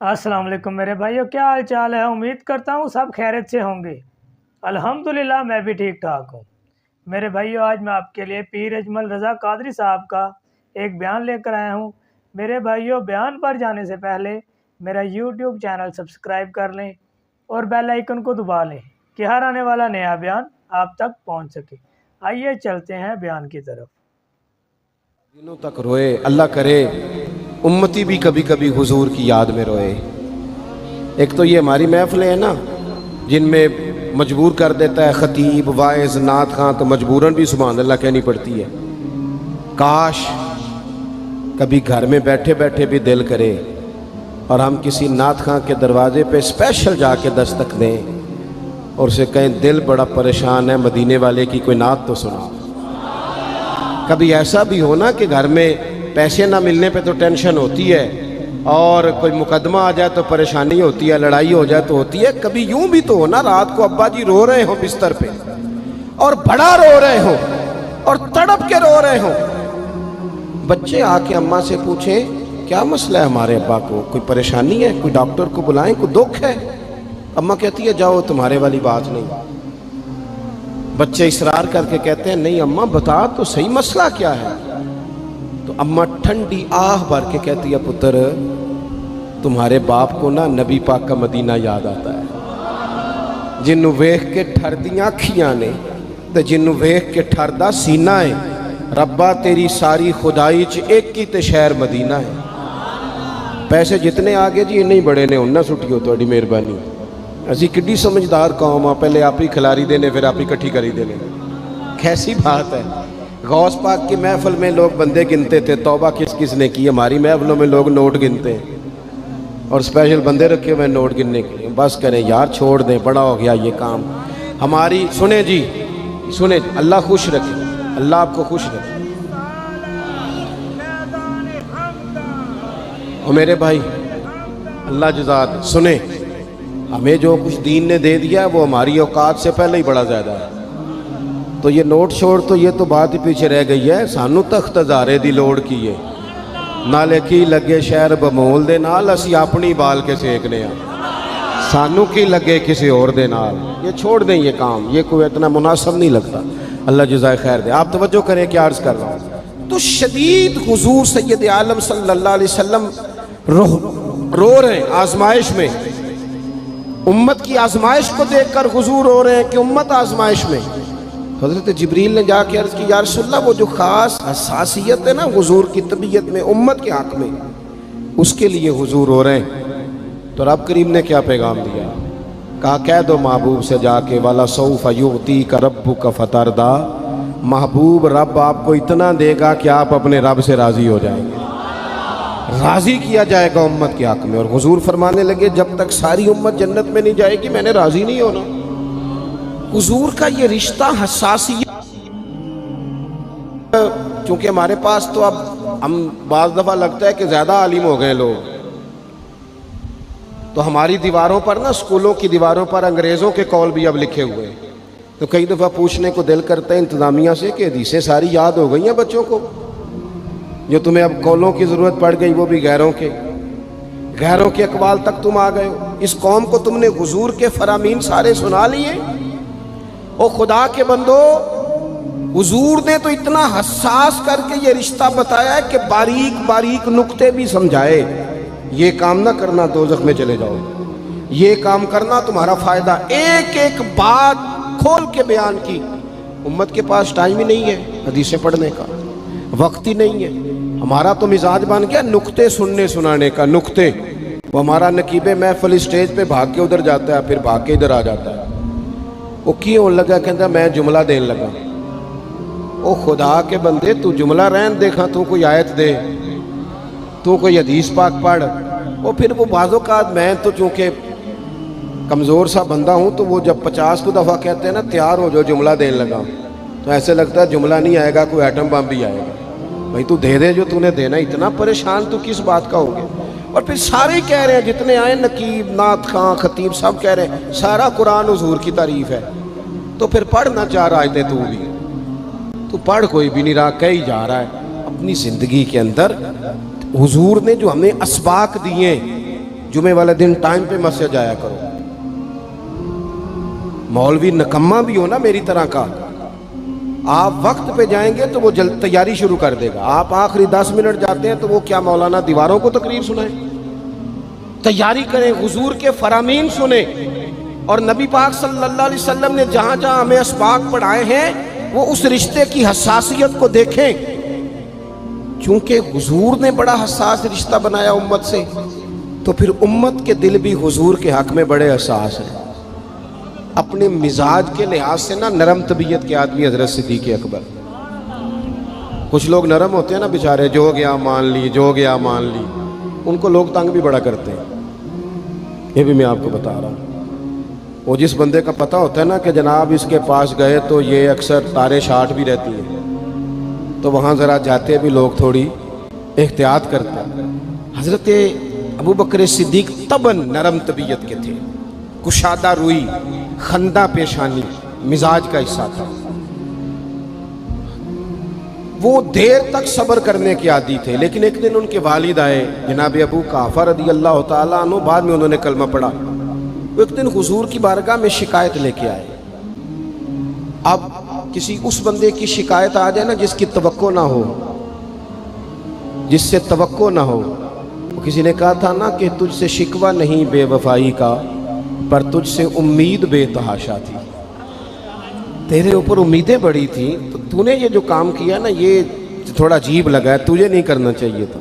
अस्सलाम वालेकुम मेरे भाइयों, क्या हाल चाल है। उम्मीद करता हूँ सब खैरियत से होंगे। अल्हम्दुलिल्लाह मैं भी ठीक ठाक हूँ। मेरे भाइयों, आज मैं आपके लिए पीर अजमल रज़ा कादरी साहब का एक बयान लेकर आया हूँ। मेरे भाइयों, बयान पर जाने से पहले मेरा यूट्यूब चैनल सब्सक्राइब कर लें और बेल आइकन को दबा लें कि हर आने वाला नया बयान आप तक पहुँच सके। आइए चलते हैं बयान की तरफ। दिनों तक रोए, अल्लाह करे उम्मती भी कभी कभी हुजूर की याद में रोए। एक तो ये हमारी महफिलें हैं ना, जिनमें मजबूर कर देता है खतीब, वाइज, नात खां, तो मजबूरन भी सुभान अल्लाह कहनी पड़ती है। काश कभी घर में बैठे बैठे भी दिल करे और हम किसी नात खां के दरवाजे पे स्पेशल जाके दस्तक दें और उसे कहें दिल बड़ा परेशान है, मदीने वाले की कोई नात तो सुना। कभी ऐसा भी हो ना कि घर में पैसे ना मिलने पे तो टेंशन होती है, और कोई मुकदमा आ जाए तो परेशानी होती है, लड़ाई हो जाए तो होती है। कभी यूं भी तो हो ना, रात को अब्बा जी रो रहे हो बिस्तर पे और बड़ा रो रहे हो और तड़प के रो रहे हो, बच्चे आके अम्मा से पूछें क्या मसला है हमारे अब्बा को, कोई परेशानी है, कोई डॉक्टर को बुलाएं, कोई दुख है। अम्मा कहती है जाओ, तुम्हारे वाली बात नहीं। बच्चे इसरार करके कहते हैं नहीं अम्मा बता तो सही मसला क्या है। तो अम्मा ठंडी आह भर के कहती है पुत्र, तुम्हारे बाप को ना नबी पाक का मदीना याद आता है, जिन्नू वेख के ठरदियां अखियां ने ते जिन्नू वेख के ठरदा सीना है। रब्बा तेरी सारी खुदाई च एक ही ते शहर मदीना है। पैसे जितने आगे जी इन्ने ही बड़े ने, उन्ना सुटियो थोड़ी मेहरबानी। असी किड्डी समझदार कौम आ, पहले आप ही खिलारी देने फिर आप ही इकट्ठी करी देने, कैसी बात है। गौस पाक की महफिल में लोग बंदे गिनते थे, तौबा किस किस ने की। हमारी महफिलों में लोग नोट गिनते हैं और स्पेशल बंदे रखे हुए नोट गिनने के लिए। बस करें यार, छोड़ दें, बड़ा हो गया ये काम हमारी। सुने जी, सुने, अल्लाह खुश रखे, अल्लाह आपको खुश रखे। और मेरे भाई अल्लाह जज़ात सुने, हमें जो कुछ दीन ने दे दिया है वो हमारी औकात से पहले ही बड़ा ज़्यादा है। तो ये नोट छोड़ तो ये तो बात ही पीछे रह गई है। सानू तख्त हज़ारे दी लोड़ की है, नाले की लगे शहर बमोल दे नाल, असी अपनी बाल के सेकने आ, सानू की लगे किसी और दे नाल। ये छोड़ दें ये काम, ये कोई इतना मुनासिब नहीं लगता। अल्लाह जज़ाए खैर दे। आप तवज्जो करें क्या अर्ज़ कर रहा हूँ। तो शदीद हुजूर सैयद आलम सल्लल्लाहु अलैहि वसल्लम रो रहे हैं आजमाइश में। उम्मत की आजमाइश को देखकर हुजूर रो रहे हैं कि उम्मत आजमाइश में। हज़रत जिब्रील ने जाके अर्ज़ की या रसूलल्लाह, वो जो ख़ास हसासियत है ना हुजूर की तबीयत में, उम्मत के हक़ में, उसके लिए हुजूर रो रहे हैं। तो रब करीम ने क्या पैगाम दिया, कहा कह दो महबूब से जाके वाला सौफ युअतीका रब्बुका फतरदा, महबूब रब आपको इतना देगा कि आप अपने रब से राज़ी हो जाएंगे। राज़ी किया जाएगा उम्मत के हक़ में। और हुजूर फरमाने लगे जब तक सारी उम्मत जन्नत में नहीं जाएगी मैंने राज़ी नहीं होना। हुजूर का ये रिश्ता हसासियत, चूँकि हमारे पास तो अब हम बाज़ दफ़ा लगता है कि ज़्यादा आलिम हो गए लोग, तो हमारी दीवारों पर ना, स्कूलों की दीवारों पर अंग्रेज़ों के कौल भी अब लिखे हुए हैं। तो कई दफ़ा पूछने को दिल करता है इंतज़ामिया से कि हदीसें सारी याद हो गई हैं बच्चों को, जो तुम्हें अब कौलों की ज़रूरत पड़ गई वो भी गैरों के अक़वाल तक तुम आ गए हो। इस कौम को तुमने हुजूर के फरामीन सारे सुना लिए। ओ खुदा के बंदो, हुजूर ने तो इतना हसास करके ये रिश्ता बताया है कि बारीक बारीक नुक्ते भी समझाए। ये काम ना करना दोज़ख में चले जाओ, ये काम करना तुम्हारा फ़ायदा। एक एक बात खोल के बयान की। उम्मत के पास टाइम ही नहीं है हदीसें पढ़ने का, वक्त ही नहीं है। हमारा तो मिजाज बन गया नुक्ते सुनने सुनाने का। नुक्ते, वो हमारा नकीबे महफिल स्टेज पे भाग के उधर जाता है, फिर भाग के इधर आ जाता है। वो क्यों लगा, कहता मैं जुमला देने लगा। ओ खुदा के बंदे, तू जुमला रहन देखा, तू कोई आयत दे, तू कोई हदीस पाक पढ़। वो फिर वो बाज़ों का मैं तो चूँकि कमज़ोर सा बंदा हूँ, तो वो जब 50 को दफ़ा कहते हैं ना तैयार हो जो जुमला देने लगा, तो ऐसे लगता है जुमला नहीं आएगा, कोई एटम बम भी आएगा। भाई तू दे दे जो तूने देना, इतना परेशान तू किस बात का हो गया। और फिर सारे कह रहे हैं, जितने आए नकीब, नात खां, खतीब, सब कह रहे हैं सारा कुरान हुजूर की तारीफ़ है। तो फिर पढ़ना चाह रहा है तू भी, तू पढ़, कोई भी नहीं रहा, कह ही जा रहा है। अपनी ज़िंदगी के अंदर हुजूर ने जो हमें असबाक दिए, जुमे वाले दिन टाइम पे मस्जिद जाया करो। मौलवी नकम्मा भी हो ना मेरी तरह का, आप वक्त पे जाएंगे तो वो जल्द तैयारी शुरू कर देगा। आप आखिरी 10 मिनट जाते हैं तो वो क्या मौलाना दीवारों को तकरीर सुनाए? तैयारी करें, हुजूर के फरामीन सुने। और नबी पाक सल्लल्लाहु अलैहि वसल्लम ने जहां जहां हमें अस्बाक पढ़ाए हैं वो उस रिश्ते की हसासियत को देखें, क्योंकि हुजूर ने बड़ा हसास रिश्ता बनाया उम्मत से, तो फिर उम्मत के दिल भी हुजूर के हक में बड़े हसास हैं। अपने मिजाज के लिहाज से ना नरम तबीयत के आदमी हजरत सिद्दीक़ अकबर। कुछ लोग नरम होते हैं ना बेचारे, जो गया मान ली, जो गया मान ली, उनको लोग तंग भी बड़ा करते हैं। ये भी मैं आपको बता रहा हूँ। वो जिस बंदे का पता होता है ना कि जनाब इसके पास गए तो ये अक्सर तारे शाट भी रहती हैं, तो वहाँ ज़रा जाते भी लोग थोड़ी एहतियात करते हैं। हज़रत अबू बकर सिद्दीक़ तबन नरम तबीयत के थे, कुशादा रुई, खंदा पेशानी मिजाज का हिस्सा था। वो देर तक सब्र करने के आदी थे। लेकिन एक दिन उनके वालिद आए, जनाब अबू काफा रदी अल्लाह तआला अन्हु, बाद में उन्होंने कलमा पढ़ा। वो एक दिन हुजूर की बारगाह में शिकायत लेके आए। अब किसी उस बंदे की शिकायत आ जाए ना जिसकी तवक्को ना हो, जिससे तवक्को ना हो। किसी ने कहा था ना कि तुझसे शिकवा नहीं बेवफाई का, पर तुझसे उम्मीद बेतहाशा थी। तेरे ऊपर उम्मीदें बड़ी थी, तो तूने ये जो काम किया ना ये थोड़ा अजीब लगा है, तुझे नहीं करना चाहिए था।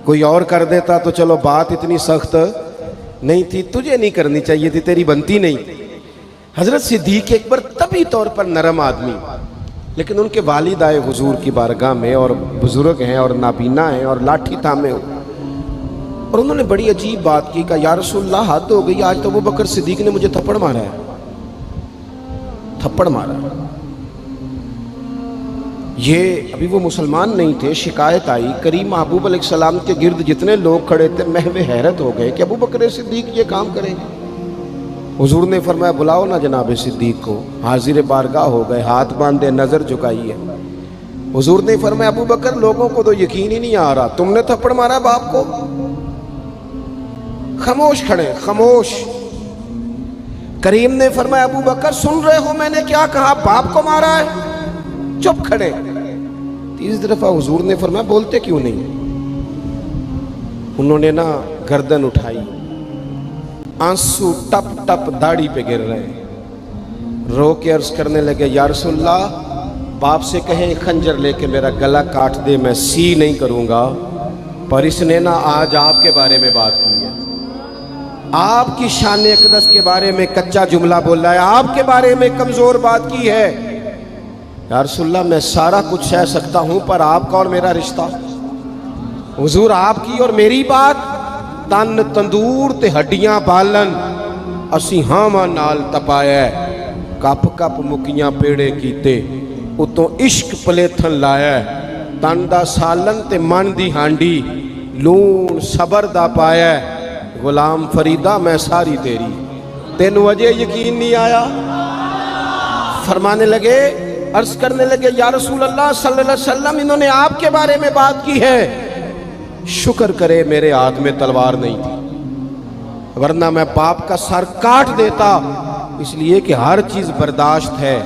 कोई और कर देता तो चलो बात इतनी सख्त नहीं थी, तुझे नहीं करनी चाहिए थी, तेरी बनती नहीं। हजरत सिद्दीक़ अकबर तभी तौर पर नरम आदमी, लेकिन उनके वालिद आए हुजूर की बारगाह में, और बुजुर्ग हैं और नाबीना हैं और लाठी थामे हो, और उन्होंने बड़ी अजीब बात की। कहा या रसूलल्लाह हद हो गई, आज तो अबू बकर सिद्दीक़ ने मुझे थप्पड़ मारा है, थप्पड़ मारा। ये अभी वो मुसलमान नहीं थे, शिकायत आई। करीम महबूब अलैहिस्सलाम के गिर्द जितने लोग खड़े थे महवे हैरत हो गए कि अबू बकर सिद्दीक़ ये काम करेंगे। हुजूर ने फरमाया बुलाओ ना जनाब सिद्दीक़ को। हाजिर बारगाह हो गए, हाथ बांधे, नजर झुकाई है। हुजूर ने फरमाया अबू बकर लोगों को तो यकीन ही नहीं आ रहा, तुमने थप्पड़ मारा बाप को? खामोश खड़े, खामोश। करीम ने फरमाया अबू बकर सुन रहे हो मैंने क्या कहा, बाप को मारा है? चुप खड़े। तीसरी दफा हुजूर ने फरमाया बोलते क्यों नहीं? उन्होंने ना गर्दन उठाई, आंसू टप टप दाढ़ी पे गिर रहे, रो के अर्ज करने लगे या रसूलल्लाह बाप से कहें खंजर लेके मेरा गला काट दे, मैं सी नहीं करूंगा, पर इसने ना आज आपके बारे में बात की है, आपकी शान अक़दस के बारे में कच्चा जुमला बोला है, आपके बारे में कमजोर बात की है। या रसूलल्लाह मैं सारा कुछ सह सकता हूं, पर आपका और मेरा रिश्ता, हुजूर आपकी और मेरी बात, तन तंदूर ते हड्डियां बालन, असी हावां नाल तपाया, कप कप मुकियां पेड़े कीते, उतों इश्क पलेथन लाया, तन दा सालन ते मन दी हांडी, लूण सबर दा पाया, गुलाम फरीदा मैं सारी तेरी। तेनू अजे यकीन नहीं आया? फरमाने लगे, अर्ज करने लगे या रसूल अल्लाह सल्लल्लाहु अलैहि वसल्लम इन्होंने आपके बारे में बात की है, शुक्र करे मेरे हाथ में तलवार नहीं थी, वरना मैं बाप का सर काट देता, इसलिए कि हर चीज बर्दाश्त है।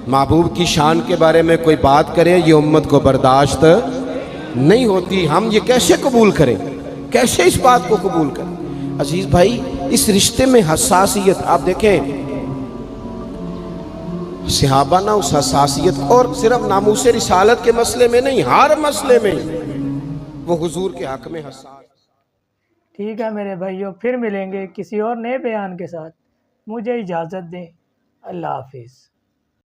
महबूब की शान के बारे में कोई बात करे ये उम्मत को बर्दाश्त नहीं होती। हम ये कैसे कबूल करें, कैसे इस बात को कबूल करें? अजीज भाई इस रिश्ते में हसासियत आप देखें, सहाबा ना उस हसासियत, और सिर्फ नामूस रिसालत के मसले में नहीं, हर मसले में वो हुजूर के हक में हसास। ठीक है मेरे भाइयों, फिर मिलेंगे किसी और नए बयान के साथ। मुझे इजाज़त दें। अल्लाह हाफिज़।